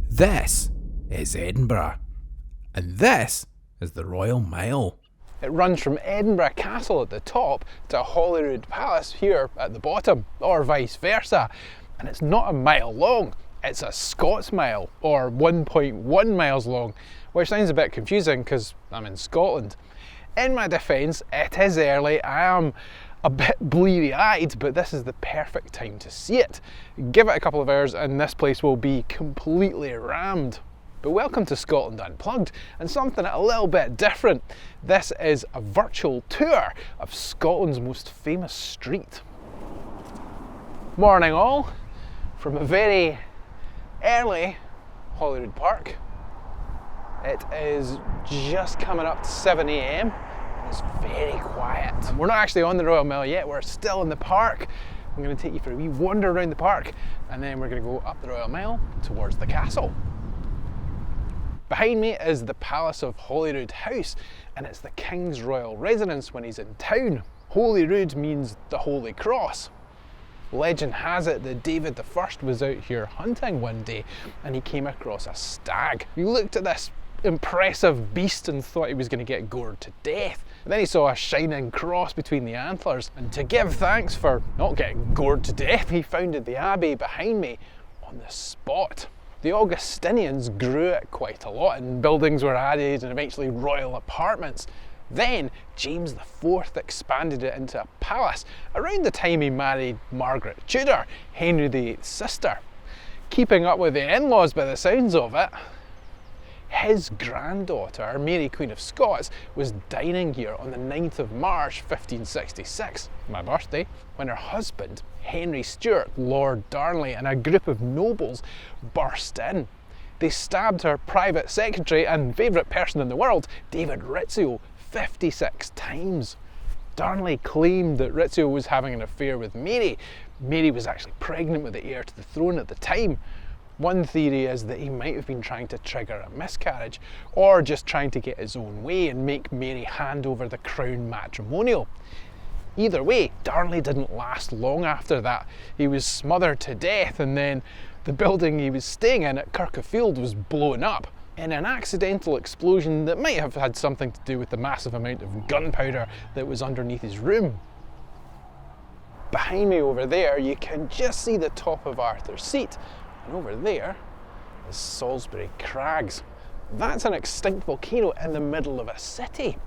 This is Edinburgh, and this is the Royal Mile. It runs from Edinburgh Castle at the top to Holyrood Palace here at the bottom, or vice versa. And it's not a mile long, it's a Scots mile, or 1.1 miles long, which sounds a bit confusing because I'm in Scotland. In my defence, it is early, I am a bit bleary-eyed, but this is the perfect time to see it. Give it a couple of hours and this place will be completely rammed. But welcome to Scotland Unplugged, and something a little bit different. This is a virtual tour of Scotland's most famous street. Morning all, from a very early Holyrood Park. It is just coming up to 7 AM. It's very quiet. And we're not actually on the Royal Mile yet, we're still in the park. I'm going to take you for a wee wander around the park and then we're going to go up the Royal Mile towards the castle. Behind me is the Palace of Holyroodhouse, and it's the King's royal residence when he's in town. Holyrood means the Holy Cross. Legend has it that David I was out here hunting one day and he came across a stag. He looked at this impressive beast and thought he was going to get gored to death. And then he saw a shining cross between the antlers, and to give thanks for not getting gored to death, he founded the abbey behind me on the spot. The Augustinians grew it quite a lot, and buildings were added and eventually royal apartments. Then James IV expanded it into a palace around the time he married Margaret Tudor, Henry VIII's sister. Keeping up with the in-laws by the sounds of it. His granddaughter, Mary Queen of Scots, was dining here on the 9th of March 1566, my birthday, when her husband, Henry Stuart, Lord Darnley, and a group of nobles burst in. They stabbed her private secretary and favourite person in the world, David Rizzio, 56 times. Darnley claimed that Rizzio was having an affair with Mary. Mary was actually pregnant with the heir to the throne at the time. One theory is that he might have been trying to trigger a miscarriage, or just trying to get his own way and make Mary hand over the crown matrimonial. Either way, Darnley didn't last long after that. He was smothered to death, and then the building he was staying in at Kirkfield was blown up in an accidental explosion that might have had something to do with the massive amount of gunpowder that was underneath his room. Behind me over there, you can just see the top of Arthur's Seat. And over there is Salisbury Crags. That's an extinct volcano in the middle of a city.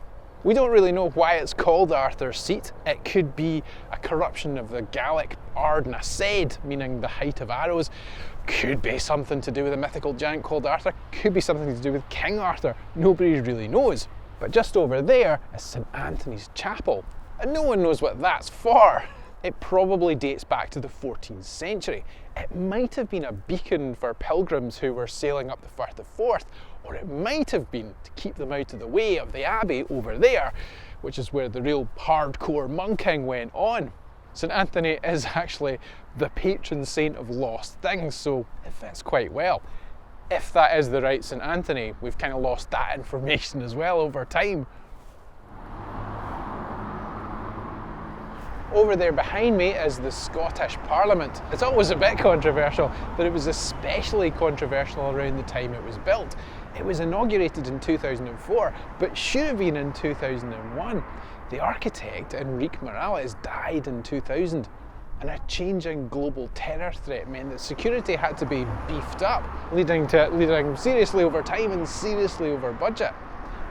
We don't really know why it's called Arthur's Seat. It could be a corruption of the Gaelic Ard na Sed, meaning the height of arrows. Could be something to do with a mythical giant called Arthur. Could be something to do with King Arthur. Nobody really knows. But just over there is St Anthony's Chapel, and no one knows what that's for. It probably dates back to the 14th century. It might have been a beacon for pilgrims who were sailing up the Firth of Forth, or it might have been to keep them out of the way of the abbey over there, which is where the real hardcore monking went on. St Anthony is actually the patron saint of lost things, so it fits quite well. If that is the right St Anthony, we've kind of lost that information as well over time. Over there behind me is the Scottish Parliament. It's always a bit controversial, but it was especially controversial around the time it was built. It was inaugurated in 2004, but should have been in 2001. The architect, Enrique Morales, died in 2000, and a changing global terror threat meant that security had to be beefed up, leading seriously over time and seriously over budget.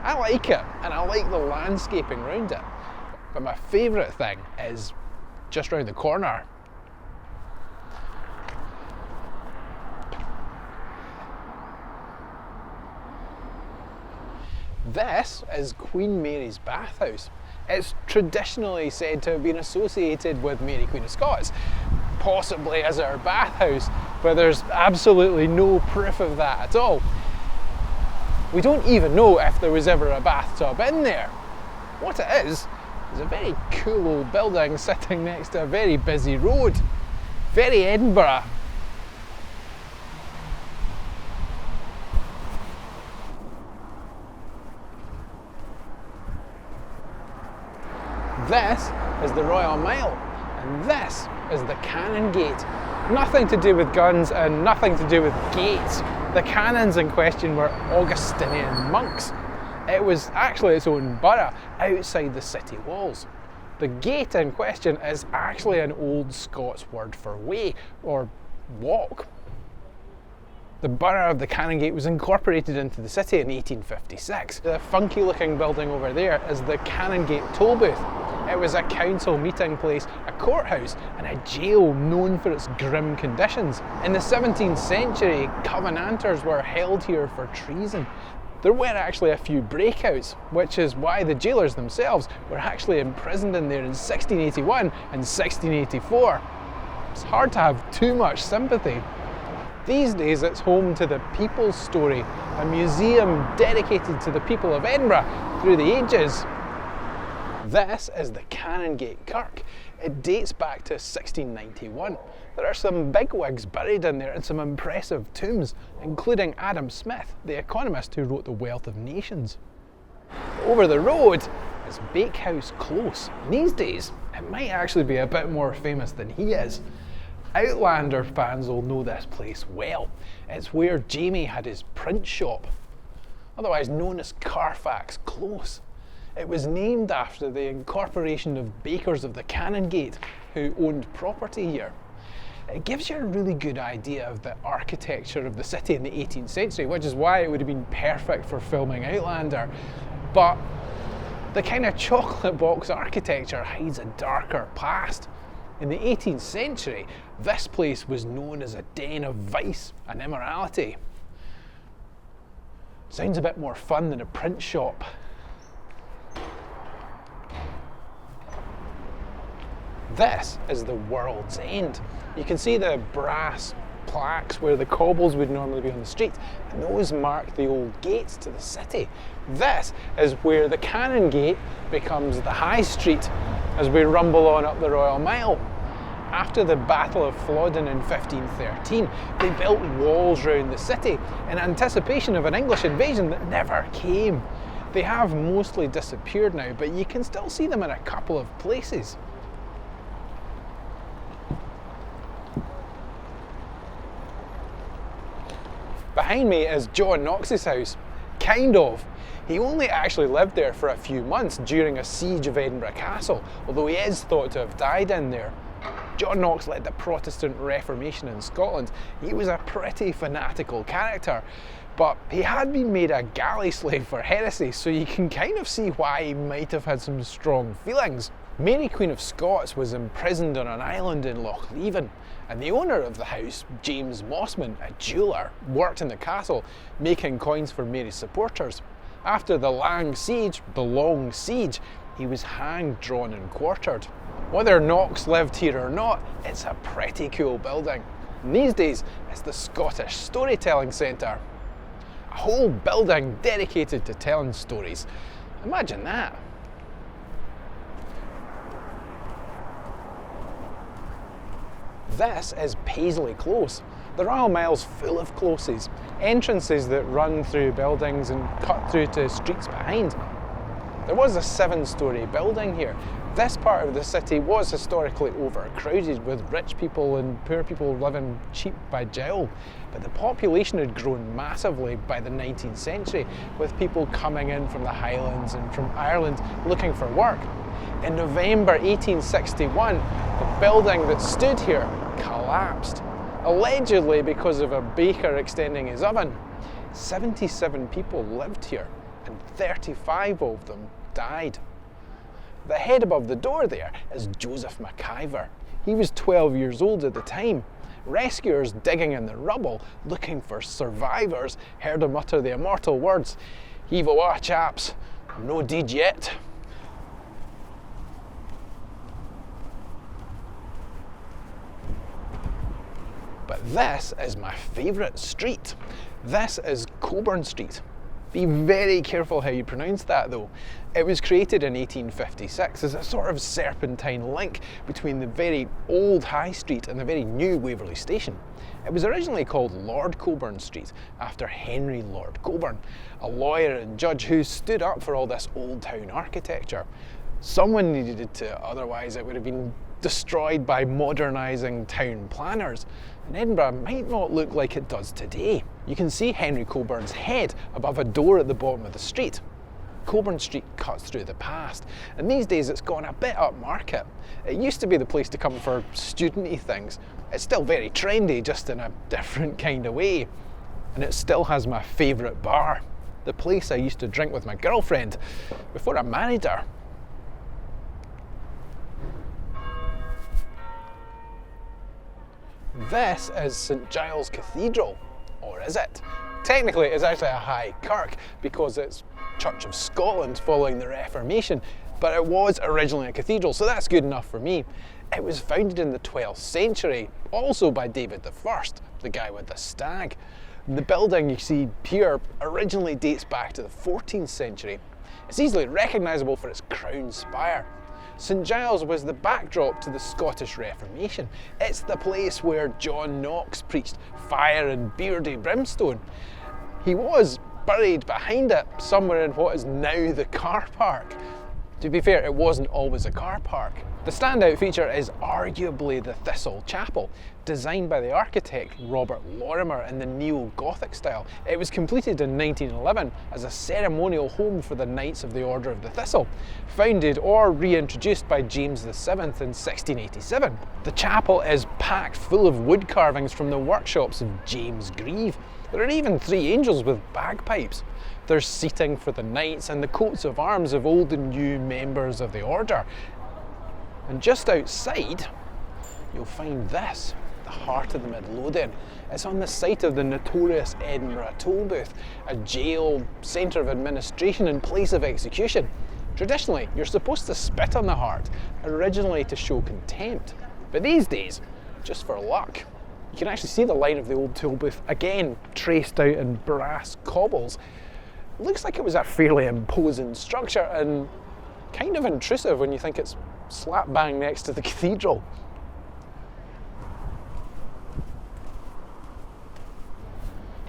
I like it, and I like the landscaping around it. But my favourite thing is just round the corner. This is Queen Mary's bathhouse. It's traditionally said to have been associated with Mary Queen of Scots, possibly as her bathhouse, but there's absolutely no proof of that at all. We don't even know if there was ever a bathtub in there. What it is a very cool old building sitting next to a very busy road. Very Edinburgh. This is the Royal Mile, and this is the Cannon Gate. Nothing to do with guns and nothing to do with gates. The canons in question were Augustinian monks. It was actually its own borough outside the city walls. The gate in question is actually an old Scots word for way or walk. The borough of the Canongate was incorporated into the city in 1856. The funky looking building over there is the Canongate toll booth. It was a council meeting place, a courthouse and a jail known for its grim conditions. In the 17th century, Covenanters were held here for treason. There were actually a few breakouts, which is why the jailers themselves were actually imprisoned in there in 1681 and 1684. It's hard to have too much sympathy. These days it's home to the People's Story, a museum dedicated to the people of Edinburgh through the ages. This is the Canongate Kirk. It dates back to 1691. There are some bigwigs buried in there and some impressive tombs, including Adam Smith, the economist who wrote The Wealth of Nations. Over the road is Bakehouse Close. These days, it might actually be a bit more famous than he is. Outlander fans will know this place well. It's where Jamie had his print shop, otherwise known as Carfax Close. It was named after the incorporation of bakers of the Canongate who owned property here. It gives you a really good idea of the architecture of the city in the 18th century, which is why it would have been perfect for filming Outlander. But the kind of chocolate box architecture hides a darker past. In the 18th century, this place was known as a den of vice and immorality. Sounds a bit more fun than a print shop. This is the World's End. You can see the brass plaques where the cobbles would normally be on the street, and those mark the old gates to the city. This is where the Canongate becomes the High Street as we rumble on up the Royal Mile. After the Battle of Flodden in 1513, they built walls round the city in anticipation of an English invasion that never came. They have mostly disappeared now, but you can still see them in a couple of places. Behind me is John Knox's house. Kind of. He only actually lived there for a few months during a siege of Edinburgh Castle, although he is thought to have died in there. John Knox led the Protestant Reformation in Scotland. He was a pretty fanatical character, but he had been made a galley slave for heresy, so you can kind of see why he might have had some strong feelings. Mary Queen of Scots was imprisoned on an island in Loch Leven, and the owner of the house, James Mossman, a jeweller, worked in the castle making coins for Mary's supporters. After the long siege, he was hanged, drawn and quartered. Whether Knox lived here or not, it's a pretty cool building. And these days, it's the Scottish Storytelling Centre. A whole building dedicated to telling stories. Imagine that. This is Paisley Close. The Royal Mile's full of closes, entrances that run through buildings and cut through to streets behind. There was a 7-storey building here. This part of the city was historically overcrowded with rich people and poor people living cheap by jowl. But the population had grown massively by the 19th century, with people coming in from the Highlands and from Ireland looking for work. In November 1861, the building that stood here collapsed, allegedly because of a baker extending his oven. 77 people lived here, and 35 of them died. The head above the door there is Joseph McIver. He was 12 years old at the time. Rescuers digging in the rubble, looking for survivors, heard him utter the immortal words, "Heave awa, chaps, no deed yet." But this is my favourite street. This is Coburn Street. Be very careful how you pronounce that though. It was created in 1856 as a sort of serpentine link between the very old High Street and the very new Waverley Station. It was originally called Lord Coburn Street after Henry Lord Coburn, a lawyer and judge who stood up for all this old town architecture. Someone needed it to, otherwise it would have been destroyed by modernising town planners. And Edinburgh might not look like it does today. You can see Henry Coburn's head above a door at the bottom of the street. Coburn Street cuts through the past, and these days it's gone a bit upmarket. It used to be the place to come for student-y things. It's still very trendy, just in a different kind of way. And it still has my favourite bar, the place I used to drink with my girlfriend before I married her. This is St Giles Cathedral, or is it? Technically it's actually a high kirk because it's Church of Scotland following the Reformation, but it was originally a cathedral, so that's good enough for me. It was founded in the 12th century, also by David I, the guy with the stag. The building you see here originally dates back to the 14th century. It's easily recognisable for its crown spire. St Giles was the backdrop to the Scottish Reformation. It's the place where John Knox preached fire and beardy brimstone. He was buried behind it, somewhere in what is now the car park. To be fair, it wasn't always a car park. The standout feature is arguably the Thistle Chapel, designed by the architect Robert Lorimer in the neo-Gothic style. It was completed in 1911 as a ceremonial home for the Knights of the Order of the Thistle, founded or reintroduced by James VII in 1687. The chapel is packed full of wood carvings from the workshops of James Grieve. There are even 3 angels with bagpipes. There's seating for the knights and the coats of arms of old and new members of the order. And just outside, you'll find this, the heart of the Midlothian. It's on the site of the notorious Edinburgh toll booth, a jail, centre of administration and place of execution. Traditionally, you're supposed to spit on the heart, originally to show contempt. But these days, just for luck. You can actually see the line of the old toll booth, again traced out in brass cobbles. It looks like it was a fairly imposing structure and kind of intrusive when you think it's slap bang next to the cathedral.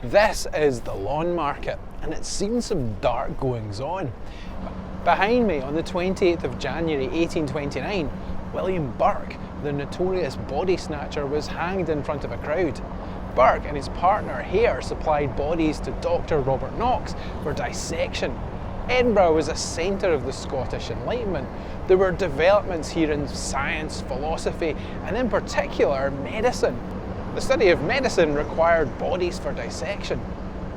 This is the Lawn Market, and it's seen some dark goings on. Behind me, on the 28th of January 1829, William Burke, the notorious body snatcher, was hanged in front of a crowd. Burke and his partner Hare supplied bodies to Dr. Robert Knox for dissection. Edinburgh was a centre of the Scottish Enlightenment. There were developments here in science, philosophy, and in particular medicine. The study of medicine required bodies for dissection.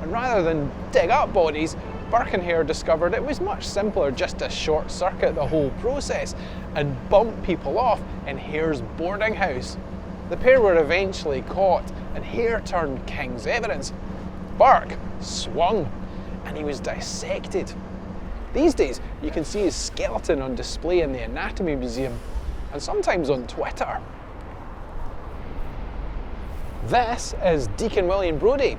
And rather than dig up bodies, Burke and Hare discovered it was much simpler just to short circuit the whole process and bump people off in Hare's boarding house. The pair were eventually caught and Hare turned king's evidence. Burke swung and he was dissected. These days you can see his skeleton on display in the Anatomy Museum and sometimes on Twitter. This is Deacon William Brodie,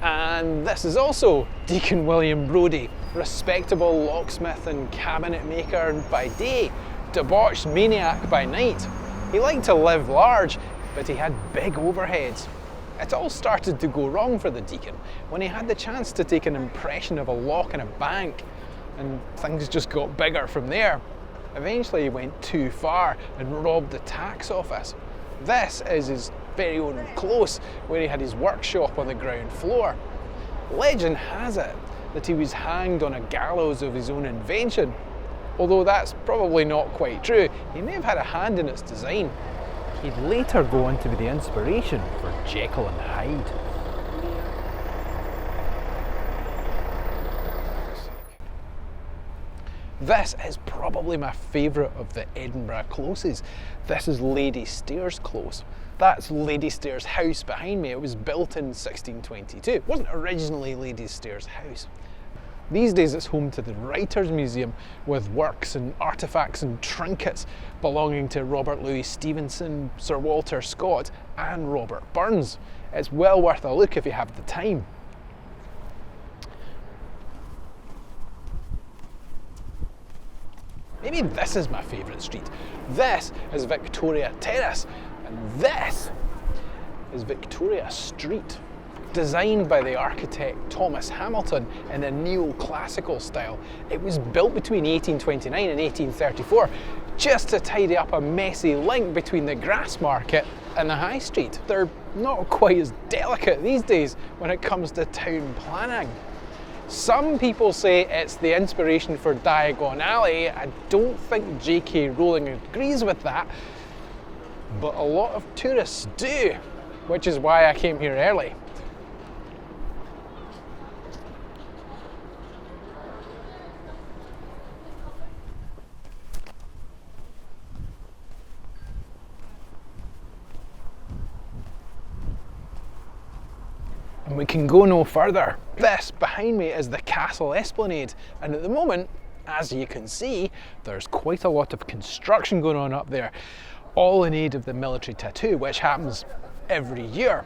and this is also Deacon William Brodie, respectable locksmith and cabinet maker by day, debauched maniac by night. He liked to live large, but he had big overheads. It all started to go wrong for the deacon when he had the chance to take an impression of a lock in a bank, and things just got bigger from there. Eventually he went too far and robbed the tax office. This is his very own close, where he had his workshop on the ground floor. Legend has it that he was hanged on a gallows of his own invention. Although that's probably not quite true, he may have had a hand in its design. He'd later go on to be the inspiration for Jekyll and Hyde. This is probably my favourite of the Edinburgh closes. This is Lady Stairs Close. That's Lady Stairs House behind me. It was built in 1622. It wasn't originally Lady Stairs House. These days it's home to the Writers' Museum with works and artefacts and trinkets belonging to Robert Louis Stevenson, Sir Walter Scott and Robert Burns. It's well worth a look if you have the time. Maybe this is my favourite street. This is Victoria Terrace, and this is Victoria Street. Designed by the architect Thomas Hamilton in a neoclassical style. It was built between 1829 and 1834 just to tidy up a messy link between the Grassmarket and the High Street. There not quite as delicate these days when it comes to town planning. Some people say it's the inspiration for Diagon Alley. I don't think J.K. Rowling agrees with that, but a lot of tourists do, which is why I came here early. And we can go no further. This behind me is the castle esplanade, and at the moment, as you can see, there's quite a lot of construction going on up there, all in aid of the military tattoo, which happens every year.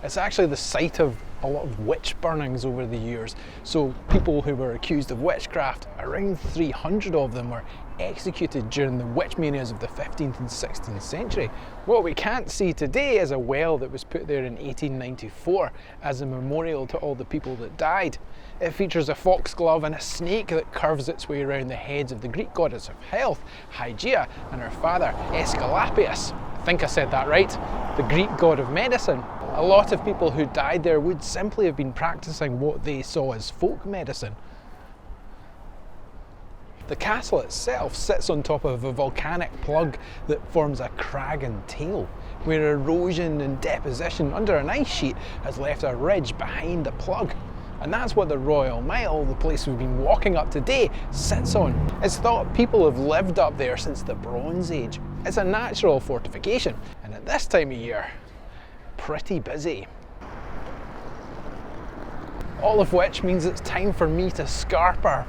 It's actually the site of a lot of witch burnings over the years, so people who were accused of witchcraft, around 300 of them were executed during the witch manias of the 15th and 16th century. What we can't see today is a well that was put there in 1894 as a memorial to all the people that died. It features a foxglove and a snake that curves its way around the heads of the Greek goddess of health, Hygeia, and her father, Aesculapius. I think I said that right. The Greek god of medicine. A lot of people who died there would simply have been practicing what they saw as folk medicine. The castle itself sits on top of a volcanic plug that forms a crag and tail, where erosion and deposition under an ice sheet has left a ridge behind the plug. And that's what the Royal Mile, the place we've been walking up today, sits on. It's thought people have lived up there since the Bronze Age. It's a natural fortification, and at this time of year, pretty busy. All of which means it's time for me to scarper.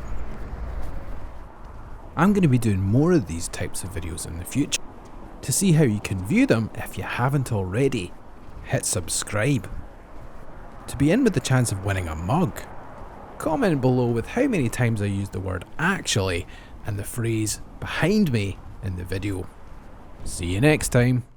I'm going to be doing more of these types of videos in the future. To see how you can view them, if you haven't already, hit subscribe. To be in with the chance of winning a mug, comment below with how many times I used the word actually and the phrase behind me in the video. See you next time.